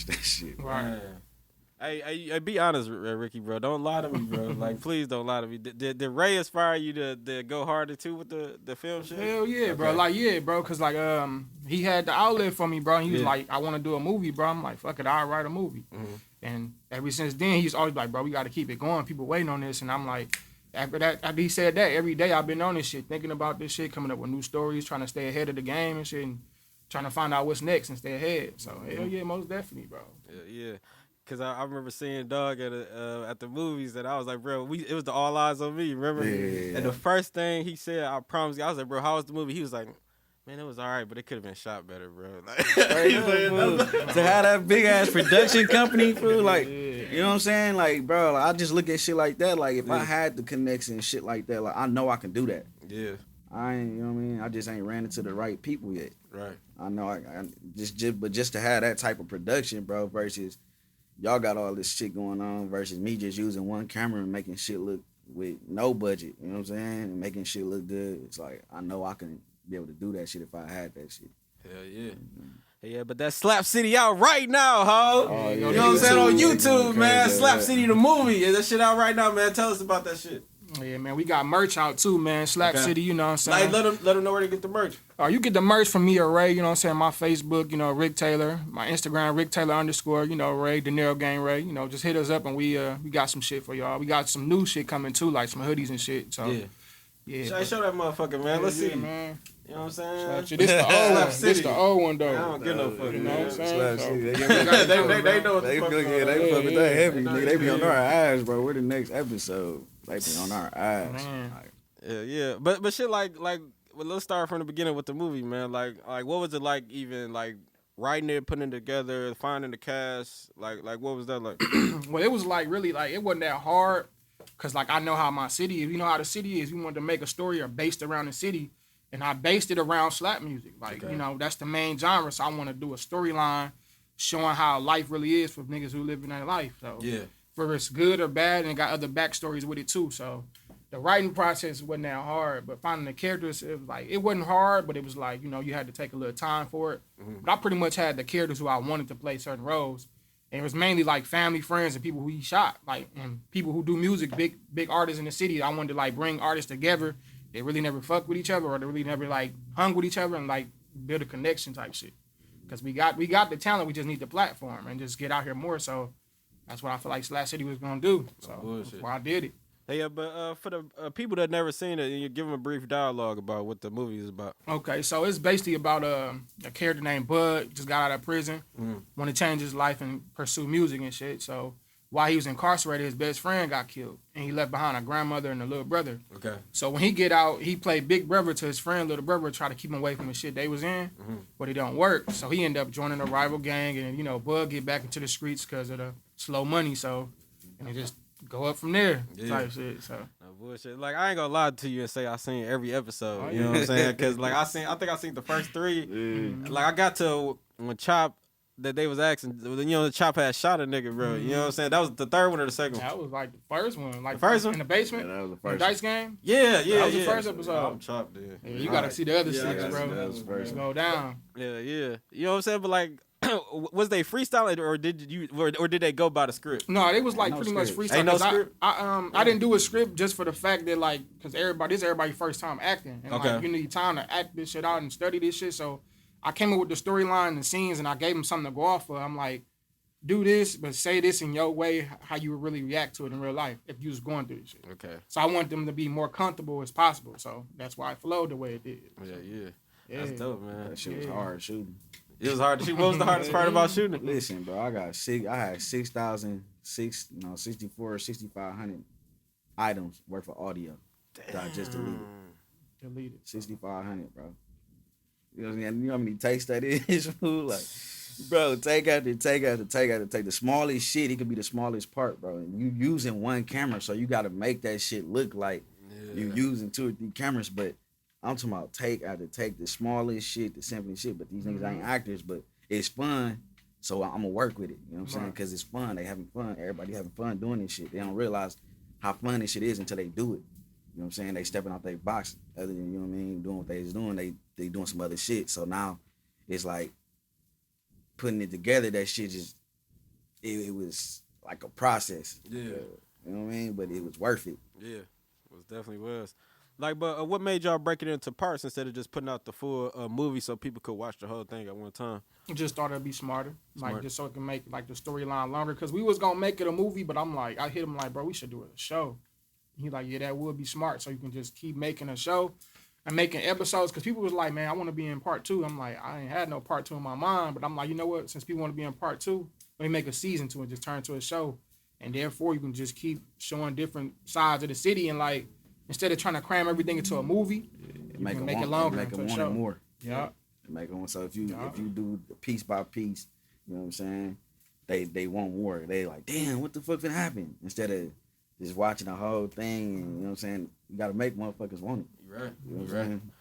that shit. Right. Hey, be honest, Ricky, bro. Don't lie to me, bro. Like, please don't lie to me. Did Ray inspire you to go harder too with the film shit? Hell yeah, bro. Like, yeah, bro. Cause like, he had the outlet for me, bro. And he was like, I want to do a movie, bro. I'm like, fuck it, I'll write a movie. Mm-hmm. And ever since then, he's always like, bro, we got to keep it going. People waiting on this. And I'm like, after he said that, every day I've been on this shit, thinking about this shit, coming up with new stories, trying to stay ahead of the game and shit, and trying to find out what's next and stay ahead. So, hell yeah, most definitely, bro. Yeah. Cause I remember seeing Dog at the movies, and I was like, bro, it was the All Eyes on Me, remember? Yeah. And the first thing he said, I promise you, I was like, bro, how was the movie? He was like, man, it was all right, but it could have been shot better, bro. Like, to have that big ass production company, fool, like, you know what I'm saying? Like, bro, like, I just look at shit like that. Like, if I had the connection and shit like that, like, I know I can do that. Yeah. I ain't, you know what I mean? I just ain't ran into the right people yet. Right. I know but just to have that type of production, bro, versus y'all got all this shit going on versus me just using one camera and making shit look with no budget, you know what I'm saying? And making shit look good. It's like, I know I can be able to do that shit if I had that shit. Hell yeah. Yeah, but that SlappCity out right now, ho. Oh, yeah. You know what I'm saying? On YouTube, man. Crazy, SlappCity the movie. Yeah, that shit out right now, man. Tell us about that shit. Yeah, man, we got merch out too, man. SlappCity, you know what I'm saying? Like, let them know where to get the merch. You get the merch from me or Ray, you know what I'm saying? My Facebook, you know, Rick Taylor. My Instagram, Rick Taylor _, you know, Ray, De Niro Gang Ray. You know, just hit us up and we got some shit for y'all. We got some new shit coming too, like some hoodies and shit. So, yeah. Show that motherfucker, man. Let's see. Man. You know what I'm saying? SlappCity. This the old one. This the old one, though. I don't get no fuck. You know what I'm saying? SlappCity. They know what the fuck. They fuck with that heavy, nigga. They be on our eyes, bro. We're the next episode. They be on our eyes. Man. Yeah. But shit like well, let's start from the beginning with the movie, man. Like what was it like even like writing it, putting it together, finding the cast? Like what was that like? Well, it was like really like it wasn't that hard. Cause like I know how my city is. You know how the city is. We wanted to make a story based around the city. And I based it around slap music. Like, you know, that's the main genre. So I want to do a storyline showing how life really is for niggas who live in that life. So whether it's good or bad, and it got other backstories with it too. So the writing process wasn't that hard, but finding the characters, it was like, it wasn't hard, but it was like, you know, you had to take a little time for it. Mm-hmm. But I pretty much had the characters who I wanted to play certain roles. And it was mainly like family, friends, and people who he shot. Like, and people who do music, big artists in the city. I wanted to like bring artists together. They really never fuck with each other, or they really never like hung with each other and like build a connection type shit. Because we got the talent, we just need the platform and just get out here more. So that's what I feel like SlappCity was gonna do. So that's why I did it. Hey, but for the people that never seen it, you give them a brief dialogue about what the movie is about. Okay, so it's basically about a character named Bud, just got out of prison, want to change his life and pursue music and shit. So while he was incarcerated, his best friend got killed, and he left behind a grandmother and a little brother. Okay. So when he get out, he played big brother to his friend, little brother, try to keep him away from the shit they was in, but it don't work. So he ended up joining a rival gang, and, you know, Bud get back into the streets because of the slow money, so, and it just go up from there type shit, so. No bullshit. Like, I ain't gonna lie to you and say I seen every episode, you know what I'm saying? Because, like, I think I seen the first 3. Like, I got to when Chop, that they was asking, you know, the Chop had shot a nigga, bro. You know what I'm saying? That was the third one or the second one? That was like the first one. Like the first one? In the basement? Yeah, that was the first the dice game? Yeah. That was the first episode. I'm Chop, dude. Yeah, you gotta see the other 6, bro. That was the first go down. Yeah. You know what I'm saying? But, like, was they freestyling or did they go by the script? No, they was like pretty much freestyle. Ain't no script? I didn't do a script just for the fact that like, cause this is everybody's first time acting, and like you need time to act this shit out and study this shit. So I came up with the storyline and the scenes, and I gave them something to go off of. I'm like, do this, but say this in your way, how you would really react to it in real life if you was going through this shit. Okay. So I want them to be more comfortable as possible. So that's why it flowed the way it did. So, yeah. That's dope, man. That shit was hard shooting. It was hard to shoot. What was the hardest part about shooting it? Listen, bro, I had 6,500 items worth of audio that I just deleted. 6,500, bro. You know what I mean? You know how many takes that is, fool? Like, bro, take after take. The smallest shit, it could be the smallest part, bro. And you using one camera, so you got to make that shit look like you using 2 or 3 cameras, but I'm talking about take after take, the smallest shit, the simplest shit. But these niggas ain't actors, but it's fun, so I'm gonna work with it. You know what I'm saying? Because it's fun. They having fun. Everybody having fun doing this shit. They don't realize how fun this shit is until they do it. You know what I'm saying? They stepping out their box. Other than, you know what I mean, doing what they was doing, they doing some other shit. So now it's like putting it together. That shit just it was like a process. Yeah. You know what I mean? But it was worth it. Yeah, it was definitely was. Like, but what made y'all break it into parts instead of just putting out the full movie so people could watch the whole thing at one time? Just thought it'd be smarter, like just so it can make like the storyline longer. Cause we was gonna make it a movie, but I'm like, I hit him like, bro, we should do it a show. He like, yeah, that would be smart. So you can just keep making a show and making episodes. Cause people was like, man, I want to be in part 2. I'm like, I ain't had no part 2 in my mind, but I'm like, you know what? Since people want to be in part 2, let me make a season 2 and just turn to a show. And therefore, you can just keep showing different sides of the city and like. Instead of trying to cram everything into a movie, you can make it longer. Make it into a one show. and more. Yeah. Make it one. So if you do piece by piece, you know what I'm saying? They want more. They like, damn, what the fuck finna happen? Instead of just watching the whole thing, and you know what I'm saying? You gotta make motherfuckers want it. You right. You know what I'm saying?